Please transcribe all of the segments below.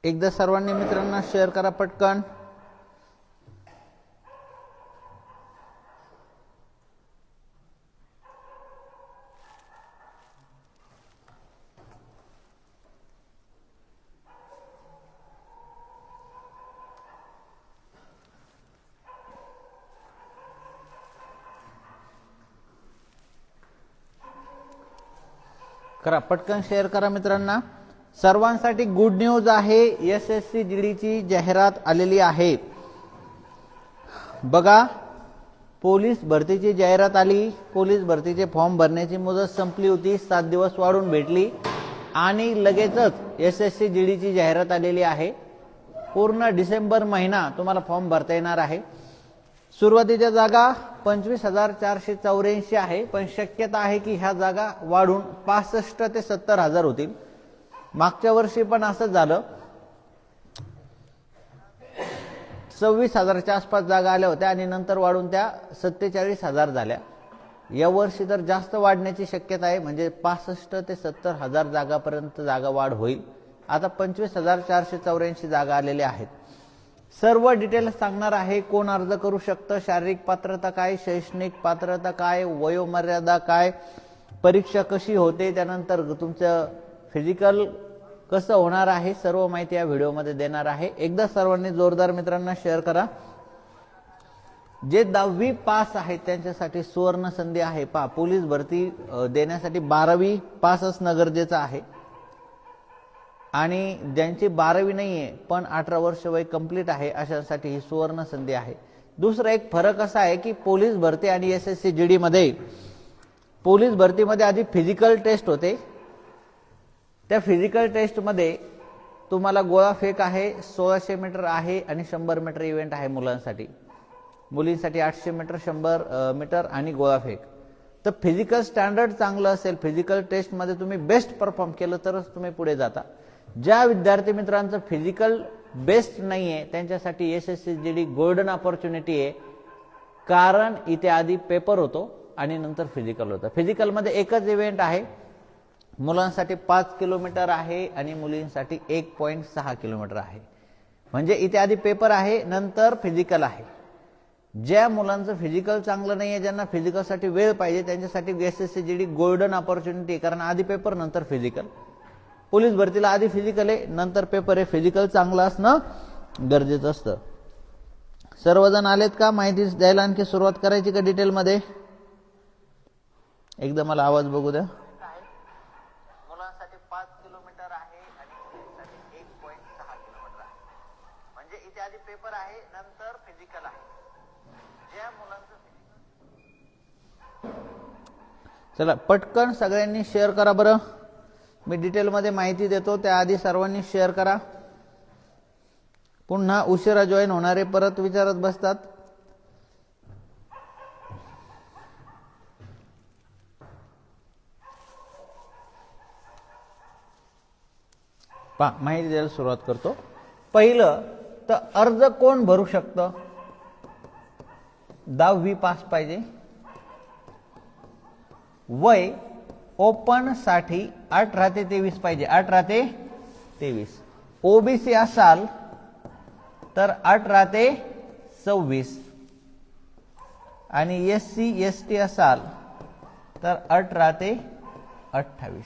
एकदा सर्वांनी मित्रांना शेअर करा पटकन। करा पटकन शेअर करा मित्रांना। सर्वांसाठी गुड न्यूज आहे, एसएससी जीडीची जाहिरात आलेली आहे। बघा, पोलीस भरतीची जाहिरात आली। पोलीस भरतीचे फॉर्म भरण्याची मुदत संपली होती, 7 दिवस वाढून भेटली आणि लगेचच एसएससी जीडीची जाहिरात आलेली आहे। पूर्ण डिसेंबर महिना तुम्हाला फॉर्म भरता येणार आहे। सुरुवातीच्या जागा 25,484 आहे, पण शक्यता आहे की ह्या जागा वाढून 65 ते 70,000 होतील। मागच्या वर्षी पण असंच झालं, 26,000च्या आसपास जागा आल्या होत्या आणि नंतर वाढून त्या 47,000 झाल्या। या वर्षी तर जास्त वाढण्याची शक्यता आहे, म्हणजे 65 ते 70,000 जागापर्यंत जागा वाढ होईल। आता 25,484 जागा आलेल्या आहेत। सर्व डिटेल्स सांगणार आहे, कोण अर्ज करू शकतं, शारीरिक पात्रता काय, शैक्षणिक पात्रता काय, वयोमर्यादा काय, परीक्षा कशी होते, त्यानंतर तुमचं फिजिकल कसं होणार आहे, सर्व माहिती या व्हिडिओमध्ये देणार आहे। एकदा सर्वांनी जोरदार मित्रांना शेअर करा। जे 10वी पास आहेत त्यांच्यासाठी सुवर्ण संधी आहे। पहा, पोलीस भरती देण्यासाठी 12वी पास असणं गरजेचं आहे आणि ज्यांची 12वी नाहीये पण 18 वर्ष वय कंप्लीट आहे अशांसाठी ही सुवर्ण संधी आहे। दुसरा एक फरक असा आहे की पोलीस भरती आणि एसएससी जीडी मध्ये, पोलीस भरतीमध्ये आधी फिजिकल टेस्ट होते। त्या फिजिकल टेस्ट मध्ये तुम्हाला गोळा फेक आहे, 1600 मीटर आहे आणि 100 मीटर इव्हेंट आहे मुलांसाठी। मुलींसाठी 800 मीटर, 100 मीटर आणि गोळा फेक। तर फिजिकल स्टँडर्ड चांगलं असेल, फिजिकल टेस्ट मध्ये तुम्ही बेस्ट परफॉर्म केलं तरच तुम्ही पुढे जाता। ज्या विद्यार्थी मित्रांचं फिजिकल बेस्ट नाहीये त्यांच्यासाठी एसएससी जीडी गोल्डन अपॉर्च्युनिटी आहे, कारण इथे आधी पेपर होतो आणि नंतर फिजिकल होतं। फिजिकल मध्ये एकच इव्हेंट आहे, मुलांसाठी 5 किलोमीटर आहे आणि मुलींसाठी 1.6 किलोमीटर आहे। म्हणजे इथे आधी पेपर आहे, नंतर फिजिकल आहे। ज्या मुलांचं फिजिकल चांगलं नाहीये, ज्यांना फिजिकलसाठी वेळ पाहिजे, त्यांच्यासाठी एसएससी जीडी गोल्डन अपॉर्च्युनिटी आहे, कारण आधी पेपर नंतर फिजिकल। पोलीस भरतीला आधी फिजिकल आहे नंतर पेपर आहे, फिजिकल चांगलं असणं गरजेचं असतं। सर्वजण आलेत का? माहिती द्यायला आणखी सुरुवात करायची का डिटेल मध्ये? एकदा मला आवाज बघू द्या। मुलांसाठी 5 किलोमीटर आहे आणि मुलींसाठी 1.6 किलोमीटर आहे। म्हणजे इथे आधी पेपर आहे नंतर फिजिकल आहे। ज्या मुलांचं चला पटकन सगळ्यांनी शेअर करा बरं। मी डिटेल मध्ये माहिती देतो, त्याआधी सर्वांनी शेअर करा। पुन्हा उशिरा जॉईन होणारे परत विचारत बसतात। पहा, माहिती द्यायला सुरुवात करतो। पहिलं तर अर्ज कोण भरू शकतं? 10वी पास पाहिजे, वय ओपन साठी 18 ते 23 पाहिजे, 18 ते 23। ओबीसी असाल तर 18 ते 26 आणि एससी एसटी असाल तर 18 ते 28।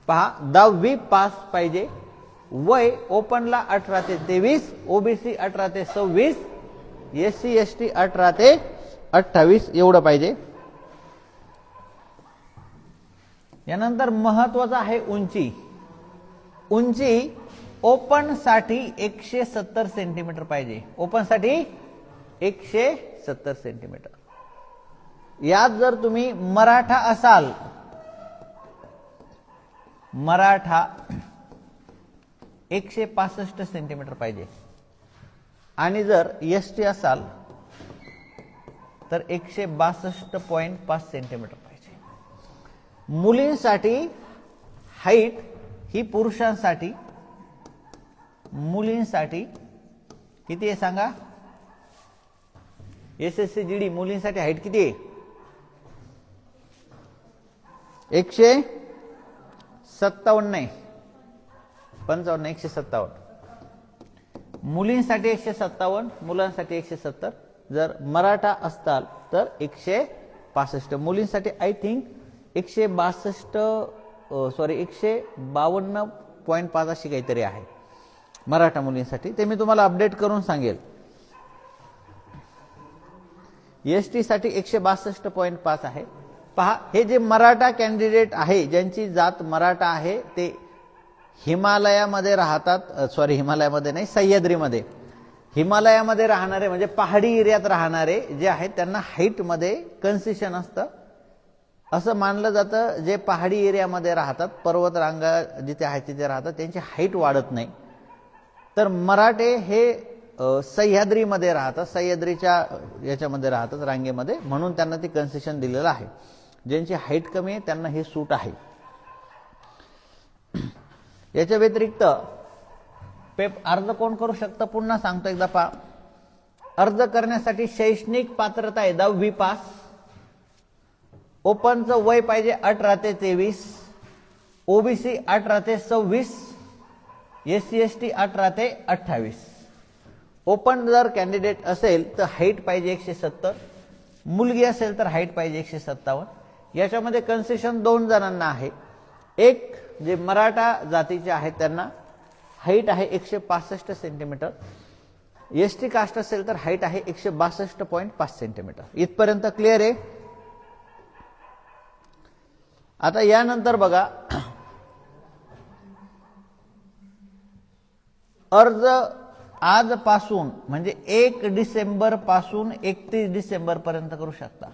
पहा, 10वी पास पाहिजे, वय ओपनला 18 ते 23, ओबीसी 18 ते 26, एससी एसटी 18 ते 28 एवढं पाहिजे। यानंतर महत्वाचं आहे उंची। उंची ओपन साठी 170 सेंटीमीटर पाहिजे, ओपन साठी 170 सेंटीमीटर। यात जर तुम्ही मराठा असाल, मराठा 165 सेंटीमीटर पाहिजे आणि जर एसटी असाल तर 162.5 सेंटीमीटर पाहिजे। मुलींसाठी हाईट ही पुरुषांसाठी, मुलींसाठी किती आहे सांगा? एसएससी जीडी मुलींसाठी हाईट किती आहे? 157 आहे। 55 157, मुलींसाठी 157, मुलांसाठी 170, जर मराठा असताल तर 165, मुलींसाठी आय थिंक 152.5 अशी काहीतरी आहे मराठा मुलींसाठी, ते मी तुम्हाला अपडेट करून सांगेल. एसटी साठी 162.5 आहे. पहा, हे जे मराठा कॅन्डिडेट आहे, ज्यांची जात मराठा आहे, ते हिमालयामध्ये राहतात, हिमालयामध्ये नाही, सह्याद्रीमध्ये, हिमालयामध्ये राहणारे म्हणजे पहाडी एरियात राहणारे जे आहेत त्यांना हाईट मध्ये कन्सेशन असतं. असं मानलं जातं जे पहाडी एरियामध्ये राहतात, पर्वत रांगा जिथे आहेत तिथे राहतात, त्यांची हाईट वाढत नाही. तर मराठे हे सह्याद्रीमध्ये राहतात, सह्याद्रीच्या याच्यामध्ये राहतात रांगेमध्ये, म्हणून त्यांना ते कन्सेशन दिलेलं आहे. ज्यांची हाईट कमी आहे त्यांना हे सूट आहे. याच्या व्यतिरिक्त अर्ज कोण करू शकतं, पुन्हा सांगतो एकदा पहा. अर्ज करण्यासाठी शैक्षणिक पात्रता आहे 10वी पास, ओपनचं वय पाहिजे 18 ते 23, ओबीसी 18 ते 26, एससी एसटी 18 ते 28. ओपन जर कॅन्डिडेट असेल तर हाईट पाहिजे 170, मुलगी असेल तर हाईट पाहिजे 157. याच्यामध्ये कन्सेशन 2 जणांना आहे. एक जे मराठा जातीचे आहेत त्यांना हाईट आहे 165 सेंटीमीटर, एसटी कास्ट असेल तर हाईट आहे 162.5 सेंटीमीटर. इथपर्यंत क्लिअर आहे. आता यानंतर बघा, अर्ज आजपासून म्हणजे 1 डिसेंबर पासून 31 डिसेंबर पर्यंत करू शकता.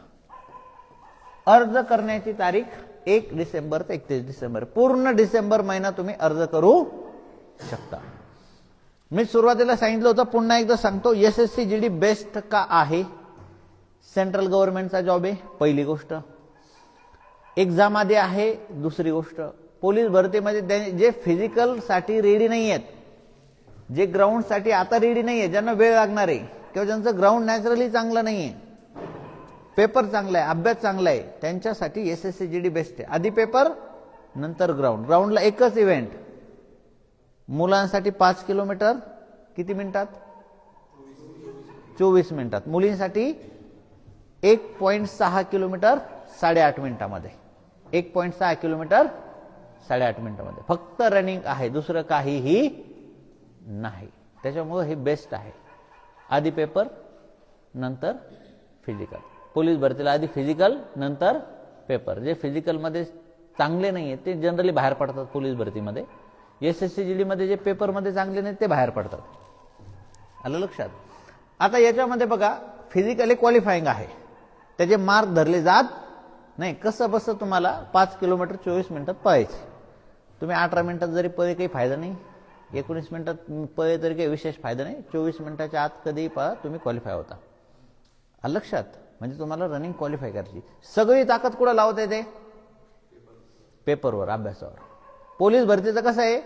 अर्ज करण्याची तारीख 1 डिसेंबर ते 31 डिसेंबर, पूर्ण डिसेंबर महिना तुम्ही अर्ज करू शकता. मी सुरुवातीला सांगितलं होतं, पुन्हा एकदा सांगतो, एसएससी जीडी बेस्ट का आहे? सेंट्रल गव्हर्नमेंटचा जॉब आहे पहिली गोष्ट, एक्झाम आधी आहे दुसरी गोष्ट. पोलीस भरतीमध्ये जे फिजिकल साठी रेडी नाही आहेत, जे ग्राउंड साठी आता रेडी नाहीये, ज्यांना वेळ लागणार आहे किंवा ज्यांचं ग्राउंड नॅचरली चांगलं नाहीये, पेपर चांगला आहे, अभ्यास चांगला आहे, त्यांच्यासाठी एसएससी जीडी बेस्ट आहे. आधी पेपर नंतर ग्राउंड. ग्राउंडला एकच इव्हेंट, मुलांसाठी 5 किलोमीटर किती मिनिटात? 24 मिनिटात. मुलींसाठी 1.6 किलोमीटर 8.5 मिनिटामध्ये, 1.6 किलोमीटर 8.5 मिनिटामध्ये. फक्त रनिंग आहे, दुसरं काहीही नाही. त्याच्यामुळे हे बेस्ट आहे. आधी पेपर नंतर फिजिकल. पोलीस भरतीला आधी फिजिकल नंतर पेपर. जे फिजिकलमध्ये चांगले नाहीये ते जनरली बाहेर पडतात पोलीस भरतीमध्ये. एसएससी जीडी मध्ये जे पेपरमध्ये चांगले नाहीत ते बाहेर पडतात. आलं लक्षात? आता याच्यामध्ये बघा, फिजिकली क्वालिफाईंग आहे, त्याचे मार्क धरले जात नाही. कसं बसं तुम्हाला 5 किलोमीटर 24 मिनिटात पळायचे. तुम्ही 18 मिनिटात जरी पळे काही फायदा नाही, 19 मिनिटात पळे तरी काही विशेष फायदा नाही. 24 मिनिटाच्या आत कधीही पळा तुम्ही क्वालिफाय होता. आलं लक्षात? म्हणजे तुम्हाला रनिंग क्वालिफाय करायची. सगळी ताकद कुठं लावता येते? पेपरवर, अभ्यासावर. पोलीस भरतीचं कसं आहे,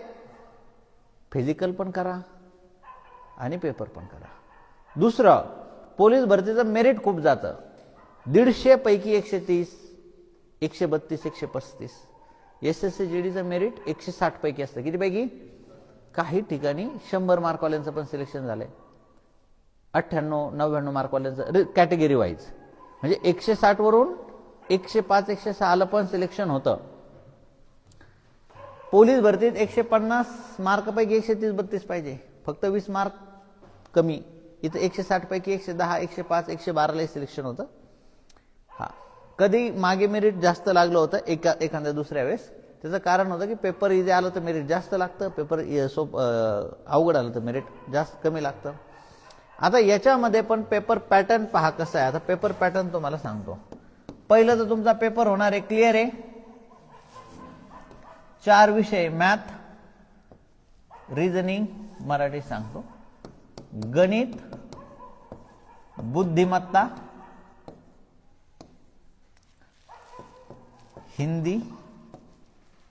फिजिकल पण करा आणि पेपर पण करा. दुसरं, पोलीस भरतीचं मेरिट खूप जातं. 150 पैकी 130, 132, 135. एसएससी जीडीचं मेरिट 160 पैकी असतं. किती पैकी? काही ठिकाणी 100 मार्कवाल्यांचं पण सिलेक्शन झालंय, 98, 99 मार्कवाल्यांचं कॅटेगरी वाईज. म्हणजे 160 वरून 105, 106 पण सिलेक्शन होतं. पोलीस भरतीत 150 मार्क पैकी 130, 32 पाहिजे, फक्त 20 मार्क कमी. इथं 160 पैकी 110, 105, 112 सिलेक्शन होतं. हा, कधी मागे मेरिट जास्त लागलं होतं एखाद्या दुसऱ्या वेळेस. त्याचं कारण होतं की पेपर इझी आलं तर मेरिट जास्त लागतं, पेपर अवघड आलं तर मेरिट जास्त कमी लागतं. आता याच्यामध्ये पण पेपर पॅटर्न पहा कसं आहे. आता पेपर पॅटर्न तुम्हाला सांगतो. पहिलं तर तुमचा पेपर होणार आहे, क्लिअर आहे, 4 विषय, मॅथ, रिझनिंग, मराठी सांगतो, गणित, बुद्धिमत्ता, हिंदी,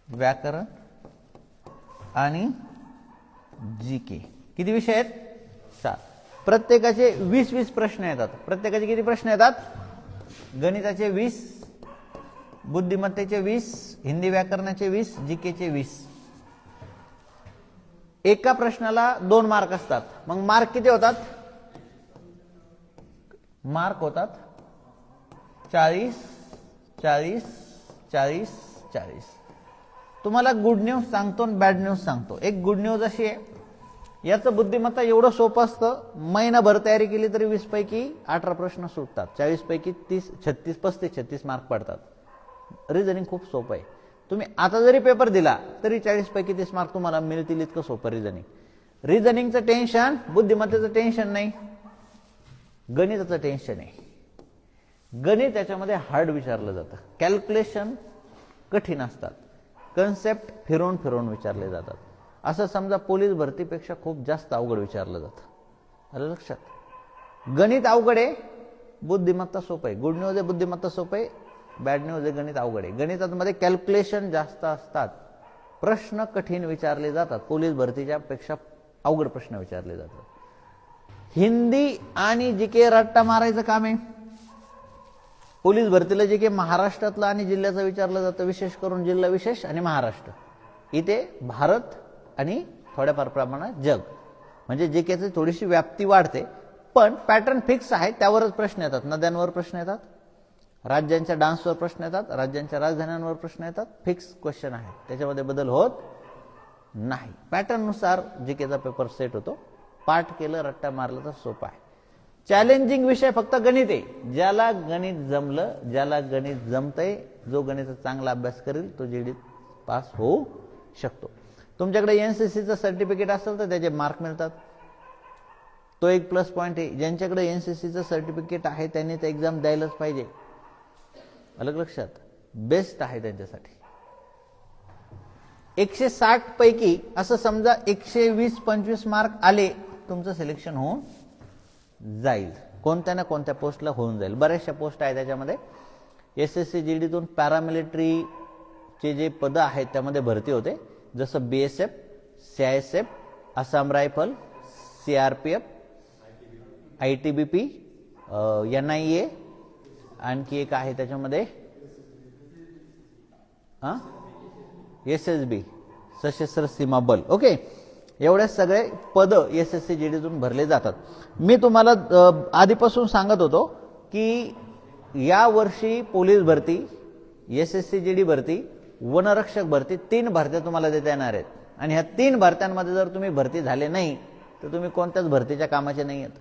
व्याकरण आणि जीके. किती विषय आहेत? 4. प्रत्येकाचे 20-20 प्रश्न येतात. प्रत्येकाचे किती प्रश्न येतात? गणिताचे 20, बुद्धिमत्तेचे 20, हिंदी व्याकरणाचे 20, जीकेचे 20. एका प्रश्नाला 2 मार्क असतात, मग मार्क किती होतात? मार्क होतात 40 40 40 40. तुम्हाला गुड न्यूज सांगतो आणि बॅड न्यूज सांगतो. एक गुड न्यूज अशी आहे, याचं बुद्धिमत्ता एवढं सोपं असतं, महिनाभर तयारी केली तरी 20 पैकी 18 प्रश्न सुटतात, 40 पैकी 30 36 35 36 मार्क पडतात. रिझनिंग खूप सोपं आहे. तुम्ही आता जरी पेपर दिला तरी 40 पैकी 30 मार्क तुम्हाला मिळतील, इतकं सोपं रिझनिंग. रिझनिंगचं टेन्शन, बुद्धिमत्तेचं टेन्शन नाही, गणिताचं टेन्शन आहे. गणित त्याच्यामध्ये हार्ड विचारलं जातं, कॅल्क्युलेशन कठीण असतात, कन्सेप्ट फिरवून फिरवून विचारले जातात. असं समजा पोलीस भरतीपेक्षा खूप जास्त अवघड विचारलं जातं. आलं लक्षात? गणित अवघड आहे, बुद्धिमत्ता सोपं आहे. गुड न्यूज आहे, बुद्धिमत्ता सोपं आहे. बॅड न्यूज आहे, गणित अवघड आहे. गणितामध्ये कॅल्क्युलेशन जास्त असतात, प्रश्न कठीण विचारले जातात, पोलीस भरतीच्या पेक्षा अवघड प्रश्न विचारले जातात. हिंदी आणि जीके रट्टा मारायचं काम आहे. पोलीस भरतीला जीके महाराष्ट्रातलं आणि जिल्ह्याचं विचारलं जातं, विशेष करून जिल्हा विशेष आणि महाराष्ट्र. इथे भारत आणि थोड्याफार प्रमाणात जग, म्हणजे जीकेची थोडीशी व्याप्ती वाढते, पण पॅटर्न फिक्स आहे. त्यावरच प्रश्न येतात. नद्यांवर प्रश्न येतात, राज्यांच्या डान्सवर प्रश्न येतात, राज्यांच्या राजधान्यांवर प्रश्न येतात. फिक्स क्वेश्चन आहे, त्याच्यामध्ये बदल होत नाही. पॅटर्ननुसार जीकेचा पेपर सेट होतो. पाठ केलं, रट्टा मारलं तर सोपा आहे. चॅलेंजिंग विषय फक्त गणित आहे. ज्याला गणित जमलं, ज्याला गणित जमतंय, जो गणिताचा चांगला अभ्यास करेल तो जीडीत पास होऊ शकतो. तुमच्याकडे एनसीसीचं सर्टिफिकेट असेल तर त्याचे मार्क मिळतात, तो एक प्लस पॉईंट आहे. ज्यांच्याकडे एनसीसीचं सर्टिफिकेट आहे त्यांनी ते एक्झाम द्यायलाच पाहिजे. अलग लक्षात, बेस्ट आहे त्यांच्यासाठी. 160 पैकी असं समजा 120-125 मार्क आले, तुमचं सिलेक्शन होऊन जाईल. कोणत्या ना कोणत्या पोस्टला होऊन जाईल. बऱ्याचशा पोस्ट आहे त्याच्यामध्ये. एसएससी जीडीतून पॅरामिलिटरीचे जे पद आहेत त्यामध्ये भरती होते, जसं BSF, CISF, Assam rifle, CRPF, ITBP, NIA, आणखी एक आहे त्याच्यामध्ये एसएसबी, सशस्त्र सीमा बल. ओके, एवढे सगळे पद एसएससी जीडीतून भरले जातात. मी तुम्हाला आधीपासून सांगत होतो की या वर्षी पोलीस भरती, एसएससी जीडी भरती, वनरक्षक भरती, 3 भरत्या तुम्हाला देता येणार आहेत. आणि ह्या 3 भरत्यांमध्ये जर तुम्ही भरती झाले नाही तर तुम्ही कोणत्याच भरतीच्या कामाचे नाही आहेत.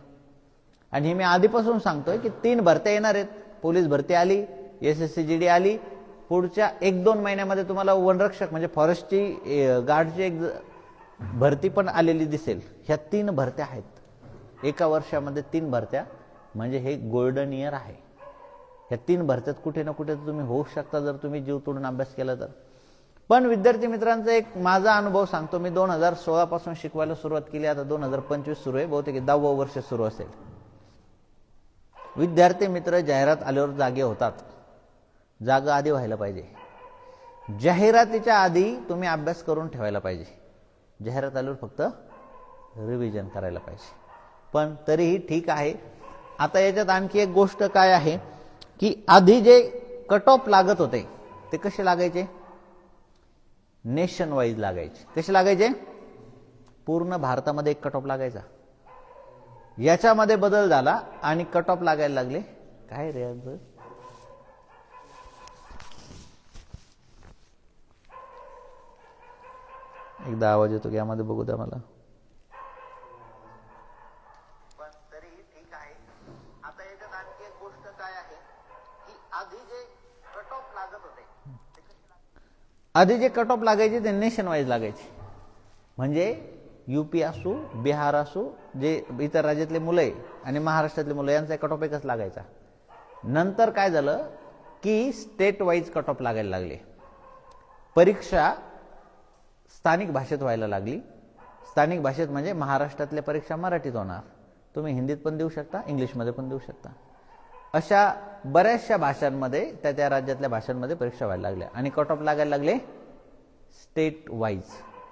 आणि हे मी आधीपासून सांगतोय की 3 भरत्या येणार आहेत. पोलीस भरती आली, एसएससी जीडी आली, पुढच्या 1-2 महिन्यामध्ये तुम्हाला वनरक्षक म्हणजे फॉरेस्टची गार्डची एक भरती पण आलेली दिसेल. ह्या 3 भरत्या आहेत. एका वर्षामध्ये 3 भरत्या म्हणजे हे गोल्डन इयर आहे. ह्या 3 भरत्यात कुठे ना कुठे तुम्ही होऊ शकता जर तुम्ही जीव तोडून अभ्यास केला तर. पण विद्यार्थी मित्रांचा एक माझा अनुभव सांगतो. मी 2016 पासून शिकवायला सुरुवात केली, आता 2025 सुरू आहे, बहुतेक 10वं वर्ष सुरू असेल. विद्यार्थी मित्र जाहिरात आल्यावर जागे होतात. जागा आधी व्हायला पाहिजे. जाहिरातीच्या आधी तुम्ही अभ्यास करून ठेवायला पाहिजे. जाहिरात आल्यावर फक्त रिव्हिजन करायला पाहिजे. पण तरीही ठीक आहे. आता याच्यात आणखी एक गोष्ट काय आहे की आधी जे कट ऑफ लागत होते ते कसे लागायचे? नेशन वाईज लागायचे. कसे लागायचे? पूर्ण भारतामध्ये एक कट ऑफ लागायचा. याच्यामध्ये बदल झाला आणि कट ऑफ लागायला लागले. काय रे यांचं? एकदा आवाज येतो की यामध्ये बघू द्या मला. पण तरीही ठीक आहे. आता याच्यात आणखी एक गोष्ट काय आहे की आधी जे कट ऑफ लागत होते, आधी जे कट ऑफ लागायचे ते नेशन वाईज लागायचे. म्हणजे यूपी असू, बिहार असू, जे इतर राज्यातले मुलं आहे आणि महाराष्ट्रातले मुलं यांचा कट ऑफ एकच लागायचा. नंतर काय झालं की स्टेट वाईज कट ऑफ लागायला लागले. परीक्षा स्थानिक भाषेत व्हायला लागली. स्थानिक भाषेत म्हणजे महाराष्ट्रातल्या परीक्षा मराठीत होणार, तुम्ही हिंदीत पण देऊ शकता, इंग्लिशमध्ये पण देऊ शकता. अशा बऱ्याचशा भाषांमध्ये त्या राज्यातल्या भाषांमध्ये परीक्षा व्हायला लागल्या आणि कट ऑफ लागायला लागले स्टेट वाईज,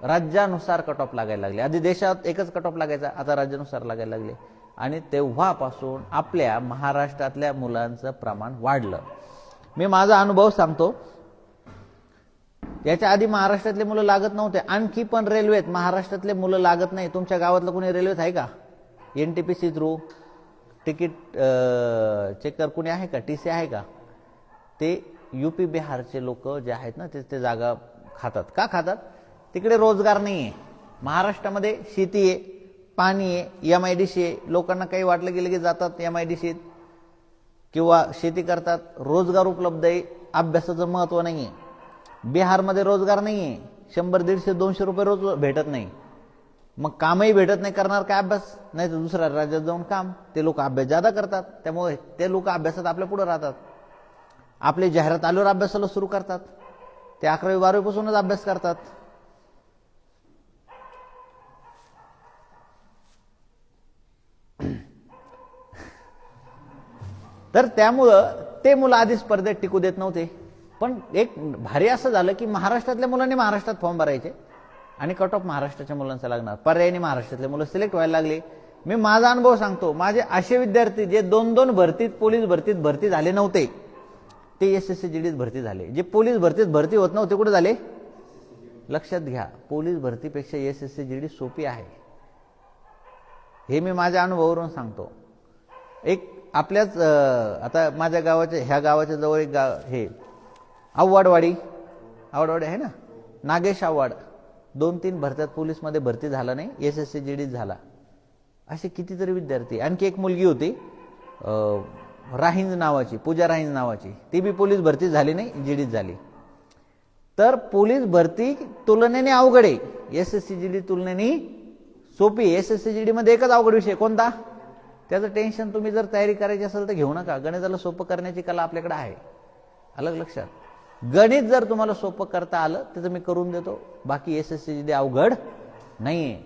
राज्यानुसार कट ऑफ लागायला लागले. आधी देशात एकच कट ऑफ लागायचा, आता राज्यानुसार लागायला लागले. आणि तेव्हापासून आपल्या महाराष्ट्रातल्या मुलांचं प्रमाण वाढलं. मी माझा अनुभव सांगतो. याच्या आधी महाराष्ट्रातले मुलं लागत नव्हते, आणखी पण रेल्वेत महाराष्ट्रातले मुलं लागत नाही. तुमच्या गावातलं कोणी रेल्वेत आहे का? NTPC थ्रू तिकीट चेकर कोणी आहे का? TC आहे का? ते UP बिहारचे लोक जे आहेत ना ते जागा खातात. का खातात? तिकडे रोजगार नाही आहे. महाराष्ट्रामध्ये शेती आहे, पाणी आहे, MIDC आहे. लोकांना काही वाटलं गेलं की जातात MIDCत किंवा शेती करतात. रोजगार उपलब्ध आहे, अभ्यासाचं महत्त्व नाही आहे. बिहारमध्ये रोजगार नाही आहे, 100, 150, 200 रुपये रोज भेटत नाही. मग कामही भेटत नाही, करणार काय अभ्यास? नाही तर दुसऱ्या राज्यात जाऊन काम. ते लोक अभ्यास जादा करतात, त्यामुळे ते लोक अभ्यासात आपल्या पुढे राहतात. आपली जाहिरात आल्यावर अभ्यासाला सुरू करतात. ते 11वी 12वी पासूनच अभ्यास करतात. तर त्यामुळं ते मुलं आधी स्पर्धेत टिकू देत नव्हते. पण एक भारी असं झालं की महाराष्ट्रातल्या मुलांनी महाराष्ट्रात फॉर्म भरायचे आणि कट ऑफ महाराष्ट्राच्या मुलांचा लागणार. पर्यायाने महाराष्ट्रातले मुलं सिलेक्ट व्हायला लागले. मी माझा अनुभव सांगतो. माझे असे विद्यार्थी जे 2-2 भरतीत, पोलीस भरतीत भरती झाले नव्हते, ते SSC GDत भरती झाले. जे पोलीस भरतीत भरती होत नव्हते कुठे झाले? लक्षात घ्या, पोलीस भरतीपेक्षा SSC GD सोपी आहे. हे मी माझ्या अनुभवावरून सांगतो. एक आपल्याच आता माझ्या गावाच्या, ह्या गावाच्या जवळ एक गाव हे आव्हाडवाडी आहे ना, नागेश आव्हाड 2-3 भरत्यात पोलीसमध्ये भरती झाला नाही, SSC GDत झाला. असे कितीतरी विद्यार्थी. आणखी एक मुलगी होती राहिंज नावाची, पूजा राहिंज नावाची, ती बी पोलीस भरती झाली नाही, GDत झाली. तर पोलीस भरती तुलनेने अवघड आहे, SSC GD तुलनेने सोपी. SSC GD मध्ये एकच अवघड विषय कोणता? त्याचं टेन्शन तुम्ही जर तयारी करायची असेल तर घेऊ नका. गणिताला सोपं करण्याची कला आपल्याकडे आहे. अलग लक्षात. गणित जर तुम्हाला सोपं करता आलं तर मी करून देतो. बाकी SSC GD अवघड नाहीये.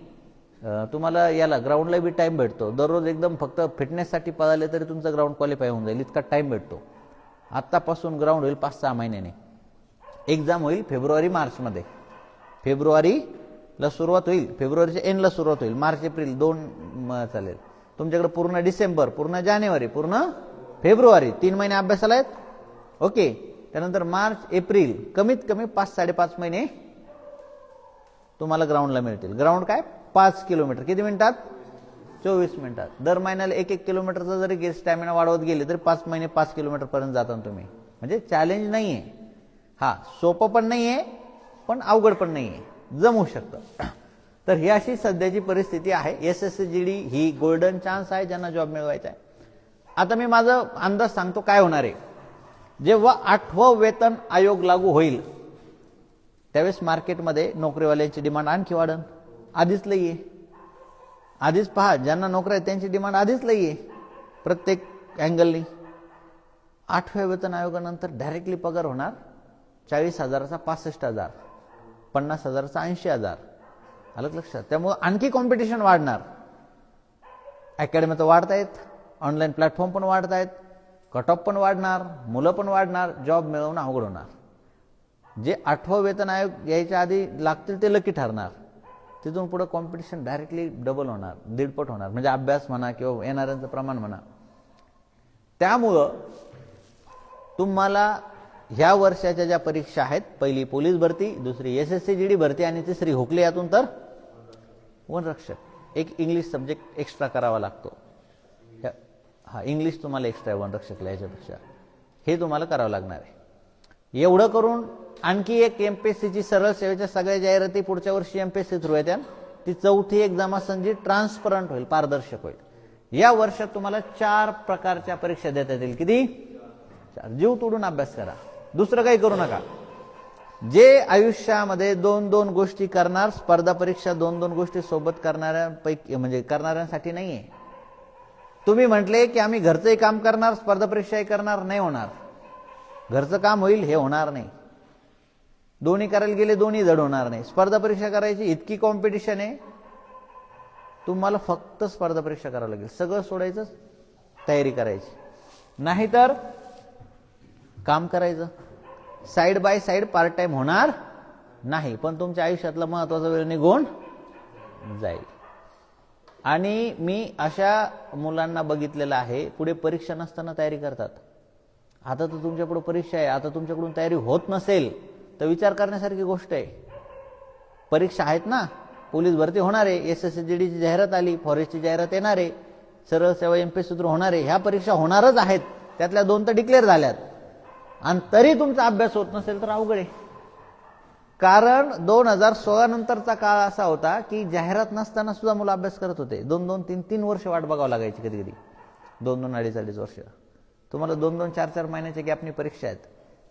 तुम्हाला याला ग्राउंडला बी टाइम भेटतो. दररोज एकदम फक्त फिटनेससाठी पळाले तरी तुमचं ग्राउंड क्वालिफाय होऊन जाईल, इतका टाइम भेटतो. आत्तापासून ग्राउंड होईल 5-6 महिन्याने. एक्झाम होईल फेब्रुवारी-मार्चमध्ये. फेब्रुवारीला सुरुवात होईल, फेब्रुवारीच्या एंडला सुरुवात होईल, मार्च-एप्रिल 2 चालेल. तुमच्याकडे पूर्ण डिसेंबर, पूर्ण जानेवारी, पूर्ण फेब्रुवारी 3 महिने अभ्यासाला आहेत. ओके. त्यानंतर मार्च-एप्रिल कमीत कमी 5-5.5 महिने तुम्हाला ग्राउंडला मिळतील. ग्राउंड काय? 5 किलोमीटर. किती मिनिटात? 24 मिनिटात. दर महिन्याला 1-1 किलोमीटरचा जरी स्टॅमिना वाढवत गेले तरी 5 महिने 5 किलोमीटर पर्यंत जाता तुम्ही. म्हणजे चॅलेंज नाहीये. हा, सोपं पण नाहीये, पण अवघड पण नाहीये, जमू शकतं. तर ही अशी सध्याची परिस्थिती आहे. SSC GD ही गोल्डन चान्स आहे ज्यांना जॉब मिळवायचा आहे. आता मी माझा अंदाज सांगतो काय होणार आहे. जेव्हा 8वं वेतन आयोग लागू होईल त्यावेळेस मार्केटमध्ये नोकरीवाल्यांची डिमांड आणखी वाढेल. आधीच लई आहे. आधीच पहा, ज्यांना नोकऱ्या आहेत त्यांची डिमांड आधीच लई आहे प्रत्येक अँगलनी. 8व्या वेतन आयोगानंतर डायरेक्टली पगार होणार 40,000चा 65,000, 50,000चा 80,000. अलग लक्षात. त्यामुळे आणखी कॉम्पिटिशन वाढणार. अकॅडमी तर वाढतायत, ऑनलाईन प्लॅटफॉर्म पण वाढतायत, कट ऑफ पण वाढणार, मुलं पण वाढणार, जॉब मिळवणं अवघड होणार. जे 8वं वेतन आयोग यायच्या आधी लागतील ते लकी ठरणार. तिथून पुढे कॉम्पिटिशन डायरेक्टली डबल होणार, 1.5 होणार. म्हणजे अभ्यास म्हणा किंवा येणाऱ्यांचं प्रमाण म्हणा. त्यामुळं तुम्हाला ह्या वर्षाच्या ज्या परीक्षा आहेत, पहिली पोलीस भरती, दुसरी SSC GD भरती आणि तिसरी हुकले, यातून तर वनरक्षक. एक इंग्लिश सब्जेक्ट एक्स्ट्रा करावा लागतो. हा, इंग्लिश तुम्हाला एक्स्ट्रा वनरक्षकला याच्यापेक्षा हे तुम्हाला करावं लागणार आहे. एवढं करून आणखी एक MPSCची सरळ सेवेच्या सगळ्या जाहिराती पुढच्या वर्षी MPSC थ्रू येत्या. ती 4थी एक्झाम असेल जी ट्रान्सपरंट होईल, पारदर्शक होईल. या वर्षात तुम्हाला 4 प्रकारच्या परीक्षा देता येतील. किती? 4. जीव तोडून अभ्यास करा, दुसरं काही करू नका. जे आयुष्यामध्ये 2-2 गोष्टी करणार, स्पर्धा परीक्षा 2-2 गोष्टी सोबत करणाऱ्यांपैकी म्हणजे करणाऱ्यांसाठी नाहीये. तुम्ही म्हटले की आम्ही घरचंही काम करणार, स्पर्धा परीक्षाही करणार, नाही होणार. घरचं काम होईल, हे होणार नाही. दोन्ही करायला गेले दोन्ही जड होणार नाही. स्पर्धा परीक्षा करायची इतकी कॉम्पिटिशन आहे, तुम्हाला फक्त स्पर्धा परीक्षा करावं लागेल. सगळं सोडायचं, तयारी करायची. नाहीतर काम करायचं. Side by side part time होणार नाही, पण तुमच्या आयुष्यातला महत्त्वाचा वेळ निघून जाईल. आणि मी अशा मुलांना बघितलेलं आहे, पुढे परीक्षा नसताना तयारी करतात. आता तर तुमच्याकडे परीक्षा आहे, आता तुमच्याकडून तयारी होत नसेल तर विचार करण्यासारखी गोष्ट आहे. परीक्षा आहेत ना, पोलीस भरती होणार आहे, SSCGD ची जाहिरात आली, फॉरेस्टची जाहिरात येणार आहे, सरळ सेवा MPSC सूत्र होणार आहे, ह्या परीक्षा होणारच आहेत. त्यातल्या 2 तर डिक्लेअर झाल्यात आणि तरी तुमचा अभ्यास होत नसेल तर अवघड आहे. कारण 2016 नंतरचा काळ असा होता की जाहिरात नसताना सुद्धा मुलं अभ्यास करत होते. 2-2, 3-3 वर्ष वाट बघावं लागायची, कधी कधी 2-2, 2.5 वर्ष. तुम्हाला 2-2, 4-4 महिन्याच्या गॅपनी परीक्षा आहेत.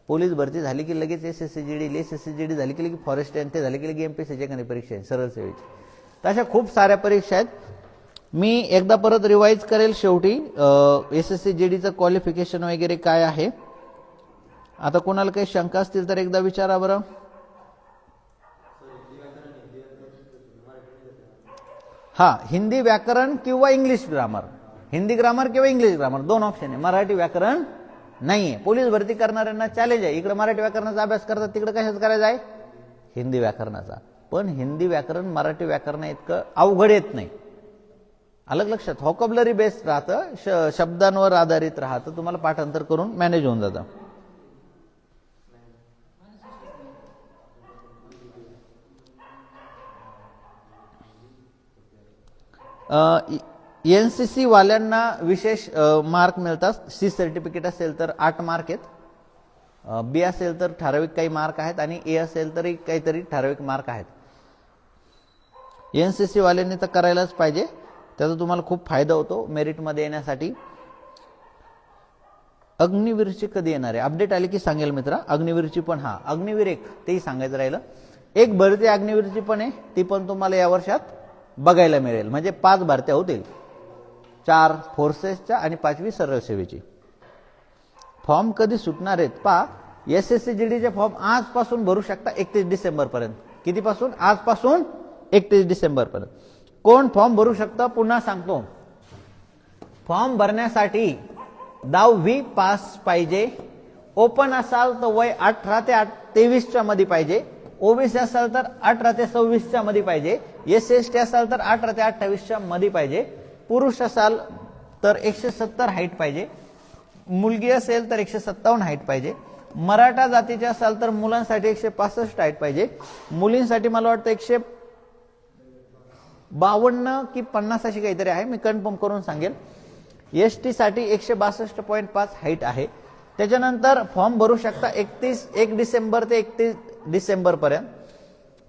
पोलीस भरती झाली की लगेच SSCGD, SSCGD झाली की लगेच फॉरेस्ट ते झाली की लगेच MPSCची एखादी परीक्षा आहे सरळ सेवेची. तशा खूप साऱ्या परीक्षा आहेत. मी एकदा परत रिवाइज करेल शेवटी SSCGDचं क्वालिफिकेशन वगैरे काय आहे. आता कोणाला काही शंका असतील तर एकदा विचारा बरं. हा, हिंदी व्याकरण किंवा इंग्लिश ग्रामर, हिंदी ग्रामर किंवा इंग्लिश ग्रामर 2 ऑप्शन आहे. मराठी व्याकरण नाहीये. पोलीस भरती करणाऱ्यांना चॅलेंज आहे. इकडे मराठी व्याकरणाचा अभ्यास करतात, तिकडे कशाच करायचा आहे, हिंदी व्याकरणाचा. पण हिंदी व्याकरण मराठी व्याकरण इतकं अवघड येत नाही. अलग लक्षात, व्हॉकॅब्युलरी बेस्ड राहतं, शब्दांवर आधारित राहतं, तुम्हाला पाठांतर करून मॅनेज होऊन जातं. NCC वाल्यांना विशेष मार्क मिळतात. C सर्टिफिकेट असेल तर 8 मार्क आहेत, B असेल तर ठराविक काही मार्क आहेत आणि A असेल तरी काहीतरी ठराविक मार्क आहेत. NCC वाल्यांनी तर करायलाच पाहिजे, त्याचा तुम्हाला खूप फायदा होतो मेरिटमध्ये येण्यासाठी. अग्निवीरची कधी येणार आहे, अपडेट आली की सांगेल मित्रा. अग्निवीरची पण, हा अग्निवीर 1 तेही सांगायचं राहिलं. एक भरती अग्निवीरची पण आहे, ती पण तुम्हाला या वर्षात बघायला मिळेल. म्हणजे 5 भरत्या होतील, 4 फोर्सेसच्या आणि 5वी सरळ सेवेची. फॉर्म कधी सुटणार आहेत पहा. SSCGDचे फॉर्म आजपासून भरू शकता 31 डिसेंबर पर्यंत. कितीपासून, आजपासून 31 डिसेंबर पर्यंत. कोण फॉर्म भरू शकतं पुन्हा सांगतो. फॉर्म भरण्यासाठी 10वी पास पाहिजे, ओपन असाल तर वय 18 ते 23च्या मध्ये पाहिजे, OBC असाल तर 18 ते 26च्या मध्ये पाहिजे, SC/ST असाल तर 18 ते 28च्या मध्ये पाहिजे, पुरुष असाल तर 170 हाईट पाहिजे, मुलगी असेल तर 157 हाईट पाहिजे, मराठा जातीचे असाल तर मुलांसाठी 165 हाईट पाहिजे, मुलींसाठी मला वाटतं 152 की 50 अशी काहीतरी आहे, मी कन्फर्म करून सांगेल. ST साठी 162.5 हाईट आहे. त्याच्यानंतर फॉर्म भरू शकता 1 डिसेंबर ते 31 डिसेंबर पर्यंत.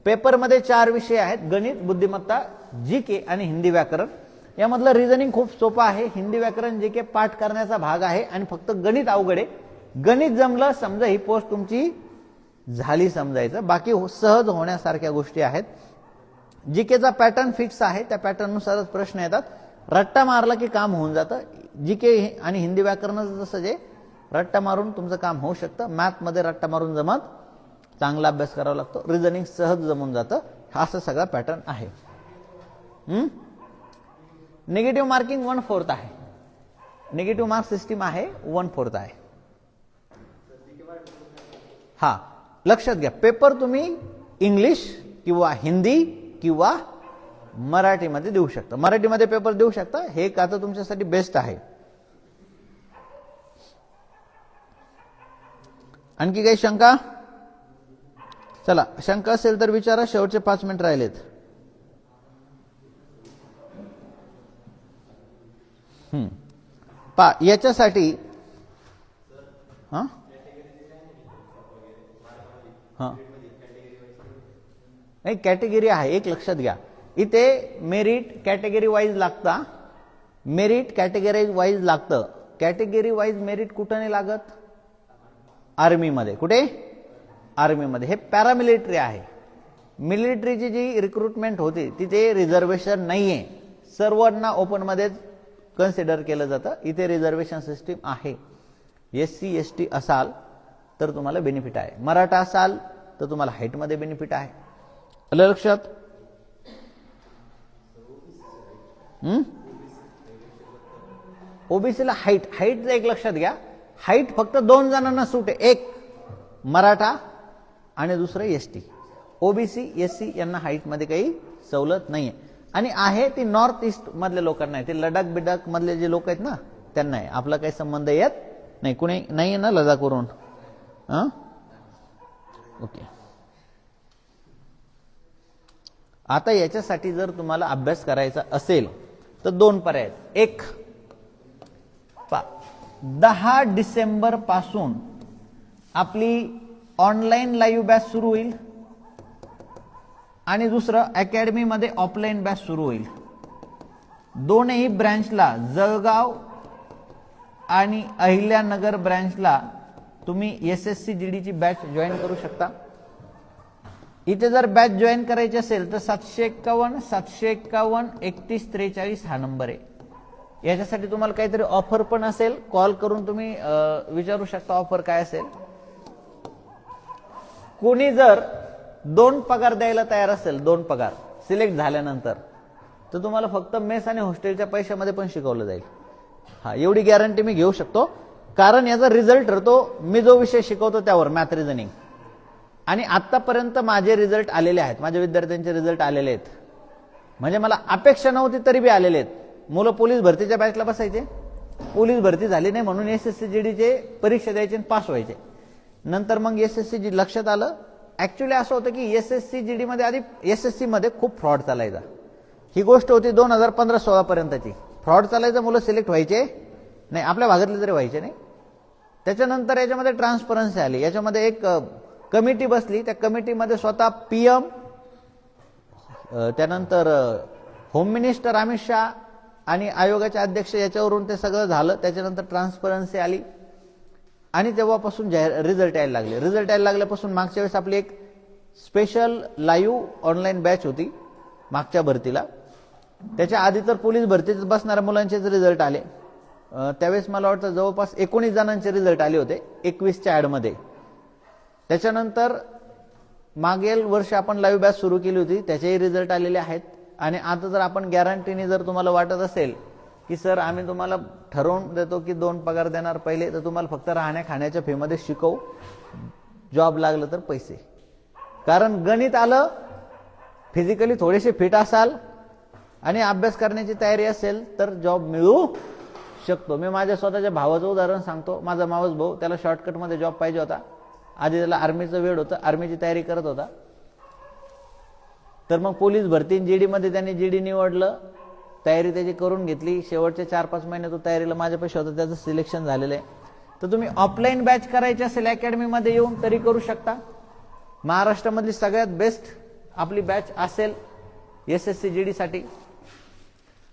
पेपरमध्ये 4 विषय आहेत, गणित, बुद्धिमत्ता, GK आणि हिंदी व्याकरण. यामधलं रिझनिंग खूप सोपं आहे. हिंदी व्याकरण GK पाठ करण्याचा भाग आहे आणि फक्त गणित अवघड आहे. गणित जमलं समजा ही पोस्ट तुमची झाली समजायचं, बाकी सहज होण्यासारख्या गोष्टी आहेत. GKचा पॅटर्न फिक्स आहे, त्या पॅटर्ननुसारच प्रश्न येतात. रट्टा मारला की काम होऊन जातं. GK आणि हिंदी व्याकरणाचं जसं जे रट्टा मारून तुमचं काम होऊ शकतं, मॅथमध्ये रट्टा मारून जमत, चांगला अभ्यास करावा लागतो. रिझनिंग सहज जमून जातं. हा असा सगळा पॅटर्न आहे. निगेटिव्ह मार्किंग 1/4 आहे. निगेटिव्ह मार्क सिस्टीम आहे, 1/4 आहे. हा लक्षात घ्या, पेपर तुम्ही इंग्लिश किंवा हिंदी किंवा मराठीमध्ये देऊ शकता. मराठीमध्ये पेपर देऊ शकता, हे का तर तुमच्यासाठी बेस्ट आहे. आणखी काही शंका? चला, शंका असेल तर विचारा, शेवटचे 5 मिनिट राहिलेत. पा याच्यासाठी एक कॅटेगरी आहे, एक लक्षात घ्या. इथे मेरिट कॅटेगरी वाईज लागतं. मेरिट कॅटेगरी वाईज लागतं. कॅटेगरी वाईज मेरिट कुठं नाही लागत? आर्मीमध्ये. कुठे? आर्मीमध्ये. हे पॅरामिलिटरी आहे. मिलिटरीची जी रिक्रुटमेंट होती तिथे रिझर्वेशन नाहीये, सर्वांना ओपन मध्येच कन्सिडर केलं जातं. इथे रिझर्वेशन सिस्टीम आहे. SC ST असाल तर तुम्हाला बेनिफिट आहे, मराठा असाल तर तुम्हाला हाईट मध्ये बेनिफिट आहे. आलं लक्षात? ओबीसीला हाईटचं एक लक्षात घ्या, हाईट फक्त 2 जणांना सूट आहे, एक मराठा आणि दुसरं ST. OBC SC यांना हाईट मध्ये काही सवलत नाहीये. आणि आहे ती नॉर्थ ईस्ट मधल्या लोकांना आहे, ते लडाख बिडाख मधले जे लोक आहेत ना त्यांना आहे. आपला काही संबंध येत नाही. कुणी नाहीये ना लडाखवरून? ओके. आता याच्यासाठी जर तुम्हाला अभ्यास करायचा असेल तर दोन पर्याय आहेत. एक, 10 डिसेंबर पासून आपली ऑनलाईन लाईव्ह बॅच सुरू होईल आणि दुसरं अकॅडमी मध्ये ऑफलाईन बॅच सुरू होईल. दोनही ब्रँचला, जळगाव आणि अहिल्यानगर ब्रँचला तुम्ही SSC GD ची बॅच जॉईन करू शकता. इथे जर बॅच जॉईन करायची असेल तर 751 751 3143 हा नंबर आहे. याच्यासाठी तुम्हाला काहीतरी ऑफर पण असेल, कॉल करून तुम्ही विचारू शकता ऑफर काय असेल. कोणी जर 2 पगार द्यायला तयार असेल, 2 पगार सिलेक्ट झाल्यानंतर, तर तुम्हाला फक्त मेस आणि हॉस्टेलच्या पैशामध्ये पण शिकवलं जाईल. हा, एवढी गॅरंटी मी घेऊ शकतो, कारण याचा रिझल्ट ठरतो मी जो विषय शिकवतो त्यावर, मॅथ रिझनिंग. आणि आतापर्यंत माझे रिझल्ट आलेले आहेत, माझ्या विद्यार्थ्यांचे रिझल्ट आलेले आहेत. म्हणजे मला अपेक्षा नव्हती तरी बी आलेले आहेत. मुलं पोलीस भरतीच्या बॅचला बसायचे, पोलीस भरती झाली नाही म्हणून SSC GD चे परीक्षा द्यायचे आणि पास व्हायचे. नंतर मग SSC GD लक्षात आलं. ऍक्च्युली असं होतं की SSC GD मध्ये आधी SSC मध्ये खूप फ्रॉड चालायचा. ही गोष्ट होती 2015-16 पर्यंतची. फ्रॉड चालायचं, मुलं सिलेक्ट व्हायचे नाही, आपल्या भागातले तरी व्हायचे नाही. त्याच्यानंतर याच्यामध्ये ट्रान्सपरन्सी आली. याच्यामध्ये एक कमिटी बसली. त्या कमिटीमध्ये स्वतः PM, त्यानंतर होम मिनिस्टर अमित शहा आणि आयोगाचे अध्यक्ष, याच्यावरून ते सगळं झालं. त्याच्यानंतर ट्रान्सपरन्सी आली आणि तेव्हापासून रिझल्ट यायला लागले. रिझल्ट यायला लागल्यापासून मागच्या वेळेस आपली एक स्पेशल लाईव्ह ऑनलाईन बॅच होती मागच्या भरतीला. त्याच्या आधी तर पोलीस भरतीत बसणाऱ्या मुलांचेच रिझल्ट आले. त्यावेळेस मला वाटतं जवळपास 19 जणांचे रिझल्ट आले होते 21च्या ॲडमध्ये. त्याच्यानंतर मागील वर्षी आपण लाईव्ह बॅच सुरू केली होती, त्याचेही रिझल्ट आलेले आहेत. आणि आता जर आपण गॅरंटीने जर तुम्हाला वाटत असेल की सर आम्ही तुम्हाला ठरवून देतो की 2 पगार देणार पहिले, तर तुम्हाला फक्त राहण्या खाण्याच्या फीमध्ये शिकवू, जॉब लागलं तर पैसे. कारण गणित आलं, फिजिकली थोडेसे फिट असाल आणि अभ्यास करण्याची तयारी असेल तर जॉब मिळू शकतो. मी माझ्या स्वतःच्या भावाचं उदाहरण सांगतो. माझा मावस भाऊ, त्याला शॉर्टकटमध्ये जॉब पाहिजे होता. आधी त्याला आर्मीचं वेळ होतं, आर्मीची तयारी करत होता. तर मग पोलीस भरती GD मध्ये त्यांनी GD निवडलं, तयारी त्याची करून घेतली. शेवटचे 4-5 महिने तो तयारीला माझ्यापेक्षा होता, त्याचं सिलेक्शन झालेलं आहे. तर तुम्ही ऑफलाईन बॅच करायची असेल अकॅडमीमध्ये येऊन तरी करू शकता. महाराष्ट्रामधली सगळ्यात बेस्ट आपली बॅच असेल SSC GD साठी.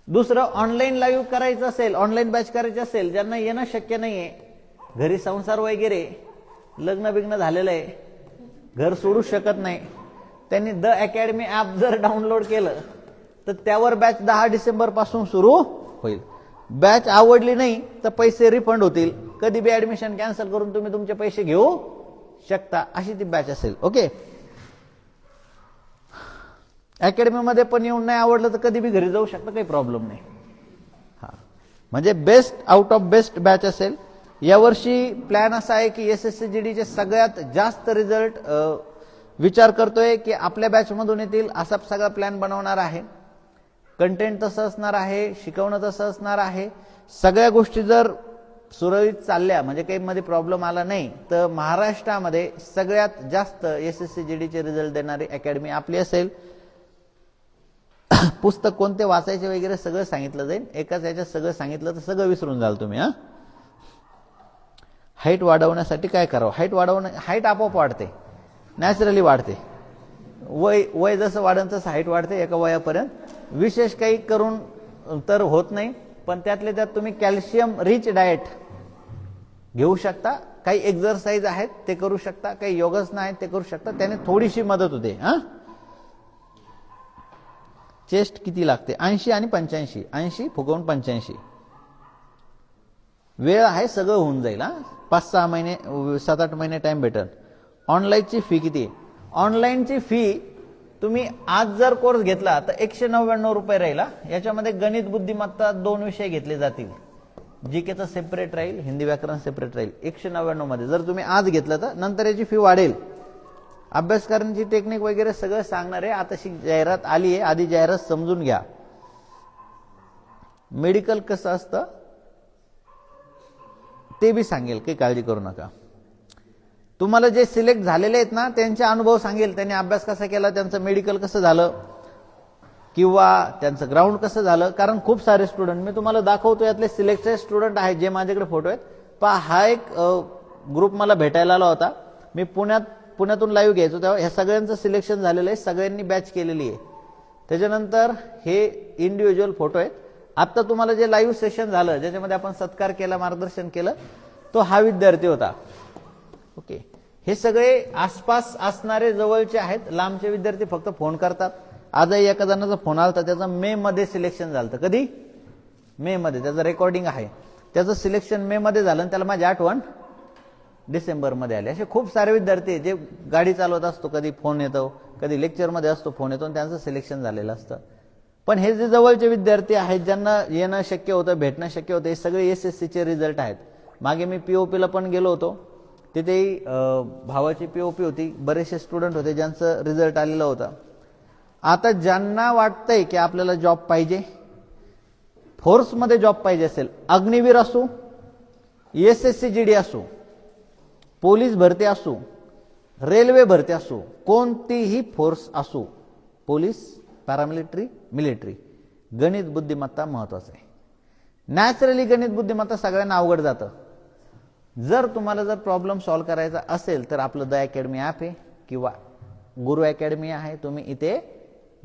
दुसरं, ऑनलाईन लाईव्ह करायचं असेल, ऑनलाईन बॅच करायची असेल, ज्यांना येणं शक्य नाहीये, घरी संसार वगैरे, लग्न बिग्न झालेलं आहे, घर सोडू शकत नाही, त्यांनी द अकॅडमी ॲप जर डाउनलोड केलं तर त्यावर बॅच 10 डिसेंबर पासून सुरू होईल. बॅच आवडली नाही तर पैसे रिफंड होतील. कधी बी ऍडमिशन कॅन्सल करून तुम्ही तुमचे पैसे घेऊ शकता, अशी ती बॅच असेल. ओके. अकॅडमीमध्ये पण येऊन नाही आवडलं तर कधी बी घरी जाऊ शकता, काही प्रॉब्लेम नाही. हा, म्हणजे best out of best batch असेल. यावर्षी प्लॅन असा आहे की SSC GD चे सगळ्यात जास्त रिझल्ट विचार करतोय की आपल्या बॅचमधून येतील, असा सगळा प्लॅन बनवणार आहे. कंटेंट तसं असणार आहे, शिकवणं तसं असणार आहे. सगळ्या गोष्टी जर सुरळीत चालल्या, म्हणजे काही मध्ये प्रॉब्लेम आला नाही, तर महाराष्ट्रामध्ये सगळ्यात जास्त SSC GD चे रिझल्ट देणारी अकॅडमी आपली असेल. पुस्तक कोणते वाचायचे वगैरे सगळं सांगितलं जाईल. एकाच याच्यात सगळं सांगितलं तर सगळं विसरून जाल तुम्ही. हाईट वाढवण्यासाठी काय करावं? हाईट आपोआप वाढते, नॅचरली वाढते. वय जसं वाढेल तसं हाईट वाढते एका वयापर्यंत. विशेष काही करून तर होत नाही, पण त्यातले त्यात तुम्ही कॅल्शियम रिच डाएट घेऊ शकता. काही एक्सरसाइज आहेत ते करू शकता, काही योगासनं आहेत ते करू शकता, त्याने थोडीशी मदत होते. चेस्ट किती लागते? 80 आणि 85. 80 फुगवून 85. वेळ आहे, सगळं होऊन जाईल. 5-6 महिने, 7-8 महिने टाइम भेटेल. ऑनलाईनची फी किती? ऑनलाईनची फी तुम्ही आज जर कोर्स घेतला तर 199 रुपये राहील. याच्यामध्ये गणित बुद्धिमत्ता 2 विषय घेतले जातील. जीकेचं सेपरेट राहील, हिंदी व्याकरण सेपरेट राहील. 199 मध्ये जर तुम्ही आज घेतलं तर नंतर याची फी वाढेल. अभ्यास करण्याची टेक्निक वगैरे सगळं सांगणार आहे. आताशी जाहिरात आली आहे, आधी जाहिरात समजून घ्या. मेडिकल कसं असतं ते बी सांगेल, काही काळजी करू नका. तुम्हाला जे सिलेक्ट झालेले आहेत ना त्यांचे अनुभव सांगेल, त्यांनी अभ्यास कसा केला, त्यांचं मेडिकल कसं झालं किंवा त्यांचं ग्राउंड कसं झालं. कारण खूप सारे स्टुडंट मी तुम्हाला दाखवतो, यातले सिलेक्टेड स्टुडंट आहेत जे माझ्याकडे फोटो आहेत. पहा, हा एक ग्रुप मला भेटायला आला होता. मी पुण्यातून लाईव्ह घ्यायचो तेव्हा ह्या सगळ्यांचं सिलेक्शन झालेलं आहे, सगळ्यांनी बॅच केलेली आहे. त्याच्यानंतर हे इंडिव्हिज्युअल फोटो आहेत. आता तुम्हाला जे लाईव्ह सेशन झालं ज्याच्यामध्ये आपण सत्कार केला, मार्गदर्शन केलं, तो हा विद्यार्थी होता. ओके, हे सगळे आसपास असणारे जवळचे आहेत. लांबचे विद्यार्थी फक्त फोन करतात. आजही एका जणाचा फोन आला होता, त्याचं मे मध्ये सिलेक्शन झालं. कधी? मे मध्ये. त्याचं रेकॉर्डिंग आहे. त्याचं सिलेक्शन मे मध्ये झालं आणि त्याला माझी आठवण डिसेंबर मध्ये आली. असे खूप सारे विद्यार्थी जे गाडी चालवत असतो, कधी फोन येतो, कधी लेक्चरमध्ये असतो फोन येतो आणि त्यांचं सिलेक्शन झालेलं असतं. पण हे जे जवळचे विद्यार्थी आहेत ज्यांना येणं शक्य होतं, भेटणं शक्य होतं, हे सगळे एसएससीचे रिझल्ट आहेत. मागे मी पीओपीला पण गेलो होतो, तिथेही भावाची पीओपी होती, बरेचसे स्टुडंट होते ज्यांचं रिझल्ट आलेला होता. आता ज्यांना वाटतंय की आपल्याला जॉब पाहिजे, फोर्समध्ये जॉब पाहिजे असेल, अग्निवीर असो, एसएससी जीडी असो, पोलीस भरती असो, रेल्वे भरती असो, कोणतीही फोर्स असो, पोलीस, पॅरामिलिटरी, मिलिटरी, गणित बुद्धिमत्ता महत्वाचं आहे. नॅचरली गणित बुद्धिमत्ता सगळ्यांना अवघड जातं. जर तुम्हाला जर प्रॉब्लेम सॉल्व्ह करायचा असेल तर आपलं द अकॅडमी ॲप आहे किंवा गुरु अकॅडमी आहे. तुम्ही इथे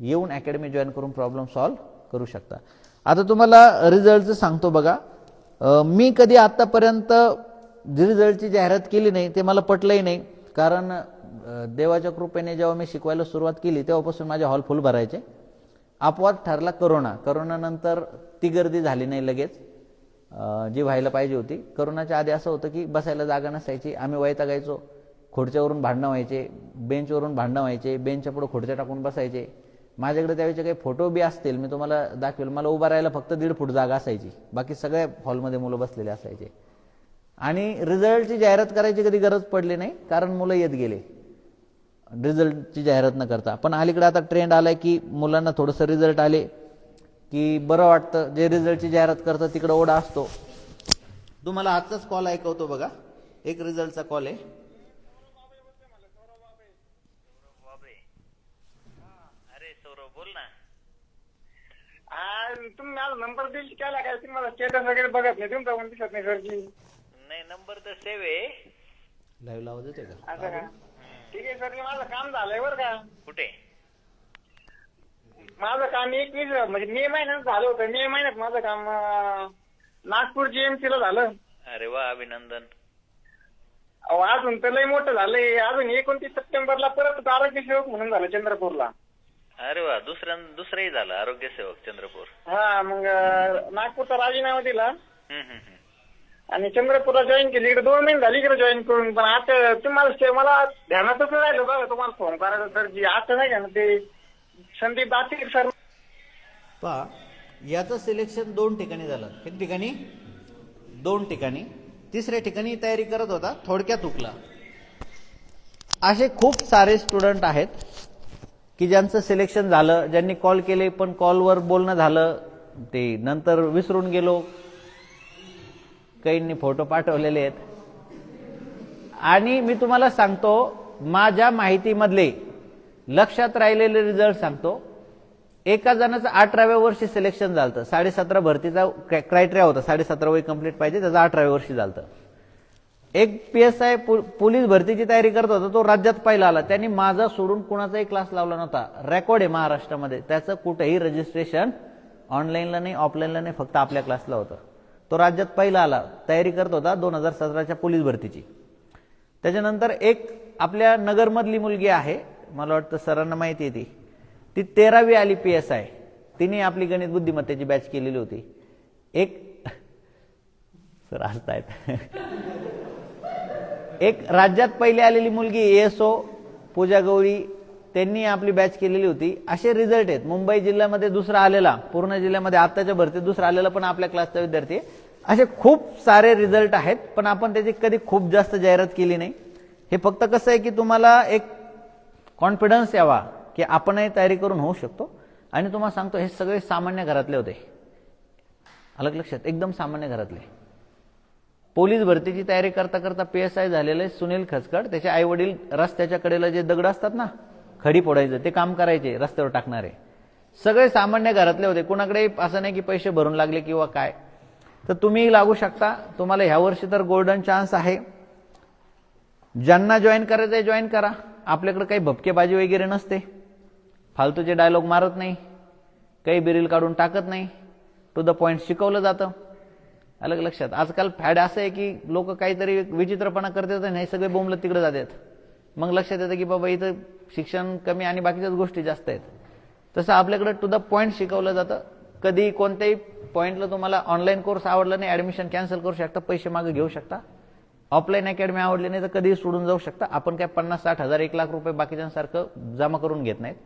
येऊन अकॅडमी जॉईन करून प्रॉब्लेम सॉल्व्ह करू शकता. आता तुम्हाला रिझल्टचं सांगतो बघा. मी कधी आतापर्यंत रिझल्टची जाहिरात केली नाही, ते मला पटलंही नाही. कारण देवाच्या कृपेने जेव्हा मी शिकवायला सुरुवात केली तेव्हापासून माझे हॉल फुल भरायचे. अपवाद ठरला करोनानंतर ती गर्दी झाली नाही लगेच जी व्हायला पाहिजे होती. करोनाच्या आधी असं होतं की बसायला जागा नसायची, आम्ही वैतागायचो, खुर्च्यावरून भांडणं व्हायचे, बेंचवरून भांडणं व्हायचे, बेंचच्या पुढे खुर्च्या टाकून बसायचे. माझ्याकडे त्यावेळेचे काही फोटो बी असतील, मी तुम्हाला दाखवेल. मला उभा राहायला फक्त 1.5 फूट जागा असायची, बाकी सगळ्या हॉलमध्ये मुलं बसलेले असायचे. आणि रिझल्टची जाहिरात करायची कधी गरज पडली नाही, कारण मुलं येत गेले रिझल्टची जाहिरात न करता. पण अलीकडे आता ट्रेंड आलाय की मुलांना थोडंसं रिझल्ट आले की बरं वाटतं. जे रिझल्टची जाहिरात करतं तिकडे ओढा असतो. तुम्हाला आजचाच कॉल ऐकवतो बघा, एक रिझल्टचा कॉल आहे. अरे सौरभ बोल ना. तुम्ही मला नंबर दिल केला काय? तुम्ही मला स्टेटस वगैरे बघत नाही, तुमचा पण दिसत नाही सरजी. नाही, नंबर तर सेव्ह आहे. लाईव्ह लावत होते का? असं का? ठीक आहे सर, माझं काम झालंय बरं का. कुठे? माझं काम 21 म्हणजे मे महिन्यात झालं होतं. मे महिन्यात माझं काम नागपूर जीएमसी ला झालं. अरे वा, अभिनंदन. अजून तर लय मोठं झालंय. अजून 29 सप्टेंबरला परत आरोग्य सेवक म्हणून झालं चंद्रपूरला. अरे वा, दुसरंही झालं आरोग्य सेवक चंद्रपूर. हा, मग नागपूरचा राजीनामा दिला आणि चंद्रपूरला जॉईन केली. इकडे 2 महिने झाली इकडे जॉईन करून. पण आता तुम्हाला मला ध्यानातच राहिलं बघा तुम्हाला फोन करायला सरजी. आता नाही का ना ते संदीप दातीर सर. पहा, याचं सिलेक्शन 2 ठिकाणी झालं. किती ठिकाणी? 2 ठिकाणी. तिसऱ्या ठिकाणी तयारी करत होता, थोडक्यात हुकला. असे खूप सारे स्टुडंट आहेत की ज्यांचं सिलेक्शन झालं, ज्यांनी कॉल केले पण कॉलवर बोलणं झालं ते नंतर विसरून गेलो. काहींनी फोटो पाठवलेले आहेत. आणि मी तुम्हाला सांगतो, माझ्या माहितीमधले लक्षात राहिलेले रिझल्ट सांगतो. एका जणाचं 18व्या वर्षी सिलेक्शन झालं. 17.5 भरतीचा क्रायटेरिया होता, 17.5 वय कंप्लीट पाहिजे, त्याचं 18व्या वर्षी झालं. एक PSI पोलीस भरतीची तयारी करत होता, तो राज्यात पहिला आला. त्यांनी माझा सोडून कुणाचाही क्लास लावला नव्हता. रेकॉर्ड आहे महाराष्ट्रामध्ये. त्याचं कुठेही रजिस्ट्रेशन ऑनलाईनला नाही, ऑफलाईनला नाही, फक्त आपल्या क्लासला होतं. तो राज्यात पहिला आला, तयारी करत होता 2017च्या पोलीस भरतीची. त्याच्यानंतर एक आपल्या नगरमधली मुलगी आहे, मला वाटतं सरांना माहिती आहे, ती 13वी आली PSI. तिने आपली गणित बुद्धिमत्तेची बॅच केलेली होती. सर हसतायत. एक राज्यात पहिली आलेली मुलगी ASO पूजा गौरी, त्यांनी आपली बॅच केलेली होती. असे रिझल्ट आहेत. मुंबई जिल्ह्यामध्ये दुसरा आलेला, पूर्ण जिल्ह्यामध्ये आत्ताच्या भरतीत दुसरा आलेला पण आपल्या क्लासचा विद्यार्थी. असे खूप सारे रिझल्ट आहेत, पण आपण त्याची कधी खूप जास्त जाहिरात केली नाही. हे फक्त कसं आहे की तुम्हाला एक कॉन्फिडन्स यावा की आपणही तयारी करून होऊ शकतो. आणि तुम्हाला सांगतो, हे सगळे सामान्य घरातले होते. अलग लक्षात, एकदम सामान्य घरातले. पोलीस भरतीची तयारी करता करता PSI झालेले सुनील खचकड, त्याचे आई वडील रस्त्याच्या कडेला जे दगड असतात ना खडी फोडायचं ते काम करायचे, रस्त्यावर टाकणारे, सगळे सामान्य घरातले होते, कुणाकडे असं नाही की पैसे भरून लागले किंवा काय. तर तुम्ही लागू शकता. तुम्हाला ह्या वर्षी तर गोल्डन चान्स आहे. ज्यांना जॉईन करायचंय जॉईन करा. आपल्याकडे काही भपकेबाजी वगैरे नसते, फालतूचे डायलॉग मारत नाही, काही बिरील काढून टाकत नाही, टू द पॉइंट शिकवलं जातं. अलग लक्षात. आजकाल फॅड असं आहे की लोक काहीतरी विचित्रपणा करतात आणि हे सगळे बोंबलत तिकडे जातात. मग लक्षात येतं की बाबा इथं शिक्षण कमी आणि बाकीच्याच गोष्टी जास्त आहेत. तसं आपल्याकडे टू द पॉइंट शिकवलं जातं. कधी कोणत्याही पॉइंटला तुम्हाला ऑनलाईन कोर्स आवडला नाही, ऍडमिशन कॅन्सल करू शकता, पैसे मागे घेऊ शकता. ऑफलाईन अकॅडमी आवडली नाही तर कधीही सोडून जाऊ शकता. आपण काय 50-60,000 1,00,000 रुपये बाकीच्यांसारखं जमा करून घेत नाहीत.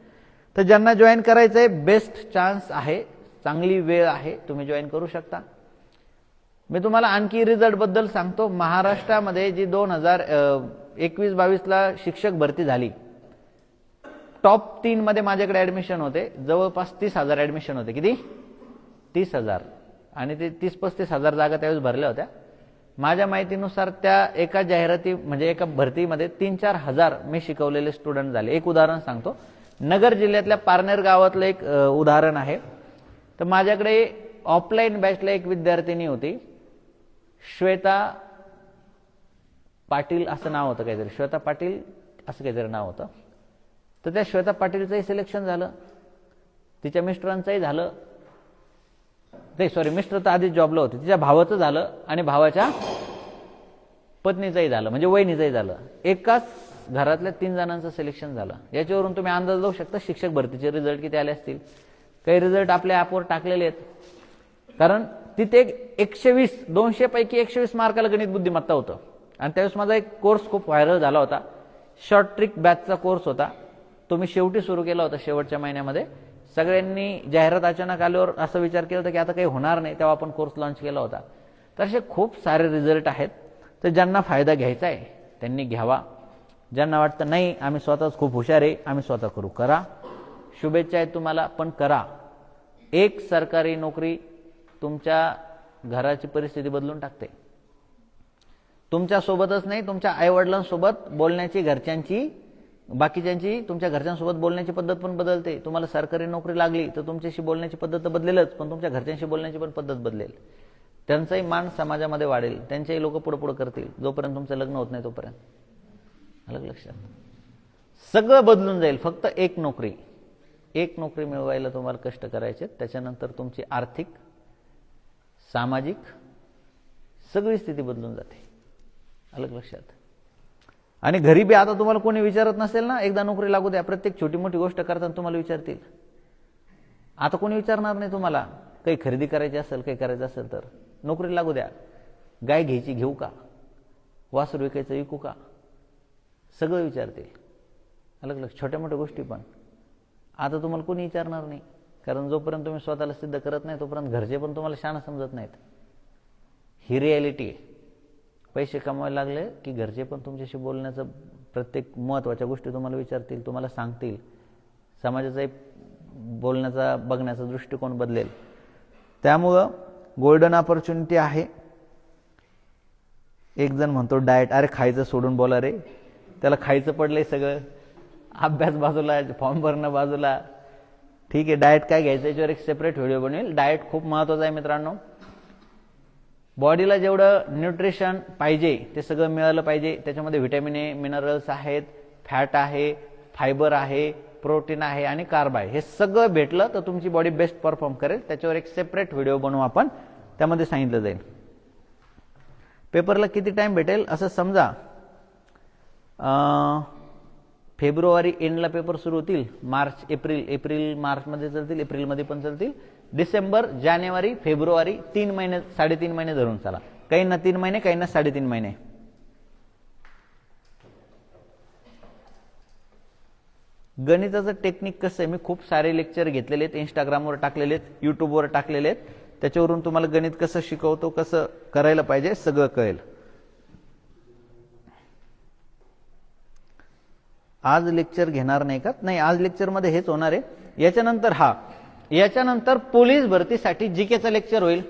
तर ज्यांना जॉईन करायचंय बेस्ट चान्स आहे, चांगली वेळ आहे, तुम्ही जॉईन करू शकता. मी तुम्हाला आणखी रिझल्ट बद्दल सांगतो. महाराष्ट्रामध्ये जी 2021-22 ला शिक्षक भरती झाली, टॉप 3 मध्ये माझ्याकडे ऍडमिशन होते. जवळपास 30,000 ऍडमिशन होते. किती? 30,000. आणि ते 30-35,000 जागा त्यावेळेस भरल्या होत्या. माझ्या माहितीनुसार त्या एका जाहिराती म्हणजे एका भरतीमध्ये 3-4 हजार मी शिकवलेले स्टुडंट झाले. एक उदाहरण सांगतो. नगर जिल्ह्यातल्या पारनेर गावातलं एक उदाहरण आहे. तर माझ्याकडे ऑफलाईन बॅचला एक विद्यार्थिनी होती, श्वेता पाटील असं नाव होतं, काहीतरी श्वेता पाटील असं काहीतरी नाव होतं. तर त्या श्वेता पाटीलचंही सिलेक्शन झालं, तिच्या मिस्टरांचंही झालं. ते सॉरी, मिस्टर तर आधीच जॉबला होते. तिच्या भावाचं झालं आणि भावाच्या पत्नीचंही झालं, म्हणजे वहिनीचंही झालं. एकाच घरातल्या 3 जणांचं सिलेक्शन झालं. याच्यावरून तुम्ही अंदाज लावू शकता शिक्षक भरतीचे रिझल्ट किती आले असतील. काही रिझल्ट आपल्या ॲपवर टाकलेले आहेत. कारण तिथे 120 200 पैकी 120 मार्काला गणित बुद्धिमत्ता होतं. आणि त्यावेळेस माझा एक कोर्स खूप व्हायरल झाला होता. शॉर्ट ट्रिक बॅचचा कोर्स होता. तो मी शेवटी सुरू केला होता, शेवटच्या महिन्यामध्ये. सगळ्यांनी जाहिरात अचानक आल्यावर असं विचार केला होता की आता काही होणार नाही, तेव्हा आपण कोर्स लॉन्च केला होता. तर असे खूप सारे रिझल्ट आहेत. तर ज्यांना फायदा घ्यायचा आहे त्यांनी घ्यावा. ज्यांना वाटतं नाही आम्ही स्वतःच खूप हुशार आहे, आम्ही स्वतः करू, करा. शुभेच्छा आहेत तुम्हाला, पण करा. एक सरकारी नोकरी तुमच्या घराची परिस्थिती बदलून टाकते. तुमच्यासोबतच नाही, तुमच्या आईवडिलांसोबत बोलण्याची, घरच्यांची, बाकीच्यांची, तुमच्या घरच्यांसोबत बोलण्याची पद्धत पण बदलते. तुम्हाला सरकारी नोकरी लागली तर तुमच्याशी बोलण्याची पद्धत तर बदलेलच, पण तुमच्या घरच्यांशी बोलण्याची पण पद्धत बदलेल. त्यांचाही मान समाजामध्ये वाढेल, त्यांच्याही लोक पुढे पुढे करतील. जोपर्यंत तुमचं लग्न होत नाही तोपर्यंत. अलग लक्षात. सगळं बदलून जाईल. फक्त एक नोकरी मिळवायला तुम्हाला कष्ट करायचे. त्याच्यानंतर तुमची आर्थिक, सामाजिक सगळी स्थिती बदलून जाते. अलग लक्षात. आणि घरी बी आता तुम्हाला कोणी विचारत नसेल ना, एकदा नोकरी लागू द्या, प्रत्येक छोटी मोठी गोष्ट करताना तुम्हाला विचारतील. आता कोणी विचारणार नाही तुम्हाला. काही खरेदी करायची असेल, काही करायचं असेल तर नोकरी लागू द्या. गाय घ्यायची घेऊ का, वासरू विकायचं विकू का, सगळं विचारतील. अलग लक्ष. छोट्या मोठ्या गोष्टी पण आता तुम्हाला कोणी विचारणार नाही. कारण जोपर्यंत तुम्ही स्वतःला सिद्ध करत नाही तोपर्यंत घरचे पण तुम्हाला शहाणा समजत नाहीत. ही रिॲलिटी आहे. पैसे कमवायला लागले की घरचे पण तुमच्याशी बोलण्याचं, प्रत्येक महत्त्वाच्या गोष्टी तुम्हाला विचारतील, तुम्हाला सांगतील. समाजाचा एक बोलण्याचा, बघण्याचा दृष्टिकोन बदलेल. त्यामुळं गोल्डन ऑपॉर्च्युनिटी आहे. एक जण म्हणतो डाएट, अरे खायचं सोडून बोला रे, त्याला खायचं पडलंय सगळं, अभ्यास बाजूला, फॉर्म भरणं बाजूला. ठीक आहे, डाएट काय घ्यायचं याच्यावर एक सेपरेट व्हिडिओ बनवेल. डाएट खूप महत्त्वाचं आहे मित्रांनो. बॉडीला जेवढं न्यूट्रिशन पाहिजे ते सगळं मिळालं पाहिजे. त्याच्यामध्ये व्हिटॅमिन ए, मिनरल्स आहेत, फॅट आहे, फायबर आहे, प्रोटीन आहे आणि कार्ब आहे. हे सगळं भेटलं तर तुमची बॉडी बेस्ट परफॉर्म करेल. त्याच्यावर एक सेपरेट व्हिडिओ बनवू आपण, त्यामध्ये सांगितलं जाईल. पेपरला किती टाइम भेटेल असं समजा. फेब्रुवारी एंडला पेपर सुरू होतील. मार्च, एप्रिल मार्चमध्ये चालतील, एप्रिलमध्ये पण चालतील. डिसेंबर, जानेवारी, फेब्रुवारी 3 महिने, 3.5 महिने धरून चला. काहींना 3 महिने, काहींना 3.5 महिने. गणिताचं टेक्निक कसं आहे, मी खूप सारे लेक्चर घेतलेले आहेत, इंस्टाग्रामवर टाकलेले आहेत, युट्यूबवर टाकलेले आहेत. त्याच्यावरून तुम्हाला गणित कसं शिकवतो, कसं करायला पाहिजे सगळं कळेल. आज लेक्चर घेणार नाही का? नाही, आज लेक्चरमध्ये हेच होणार आहे. याच्यानंतर पोलीस भरतीसाठी जीकेचं लेक्चर होईल.